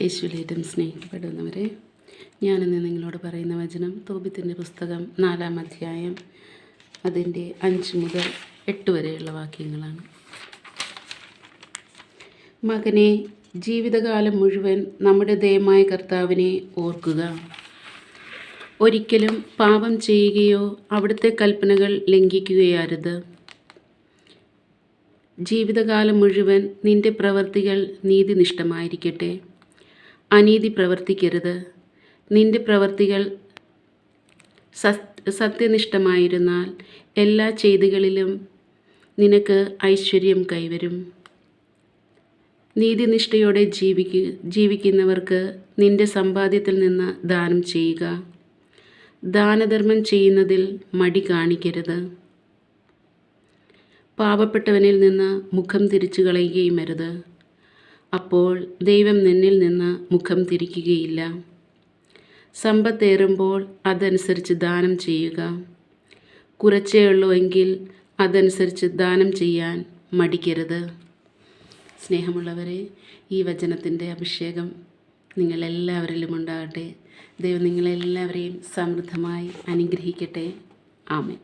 യേശുവിലേറ്റം സ്നേഹിക്കപ്പെടുന്നവരെ, ഞാനിന്ന് നിങ്ങളോട് പറയുന്ന വചനം തോബിത്തിൻ്റെ പുസ്തകം 4-ാം അധ്യായം അതിൻ്റെ 5 മുതൽ 8 വരെയുള്ള വാക്യങ്ങളാണ്. മകനെ, ജീവിതകാലം മുഴുവൻ നമ്മുടെ ദൈവമായ കർത്താവിനെ ഓർക്കുക. ഒരിക്കലും പാപം ചെയ്യുകയോ അവിടുത്തെ കൽപ്പനകൾ ലംഘിക്കുകയരുത്. ജീവിതകാലം മുഴുവൻ നിന്റെ പ്രവൃത്തികൾ നീതിനിഷ്ഠമായിരിക്കട്ടെ. അനീതി പ്രവർത്തിക്കരുത്. നിന്റെ പ്രവൃത്തികൾ സത്യനിഷ്ഠമായിരുന്നാൽ എല്ലാ ചെയ്തികളിലും നിനക്ക് ഐശ്വര്യം കൈവരും. നീതിനിഷ്ഠയോടെ ജീവിക്കുന്നവർക്ക് നിന്റെ സമ്പാദ്യത്തിൽ നിന്ന് ദാനം ചെയ്യുക. ദാനധർമ്മം ചെയ്യുന്നതിൽ മടി കാണിക്കരുത്. പാവപ്പെട്ടവനിൽ നിന്ന് മുഖം തിരിച്ചു കളയുകയും അരുത്. അപ്പോൾ ദൈവം നിന്നിൽ നിന്ന് മുഖം തിരിക്കുകയില്ല. സമ്പത്തേറുമ്പോൾ അതനുസരിച്ച് ദാനം ചെയ്യുക. കുറച്ചേ ഉള്ളൂ എങ്കിൽ അതനുസരിച്ച് ദാനം ചെയ്യാൻ മടിക്കരുത്. സ്നേഹമുള്ളവരെ, ഈ വചനത്തിൻ്റെ അഭിഷേകം നിങ്ങളെല്ലാവരിലും ഉണ്ടാകട്ടെ. ദൈവം നിങ്ങളെല്ലാവരെയും സമൃദ്ധമായി അനുഗ്രഹിക്കട്ടെ. ആമേൻ.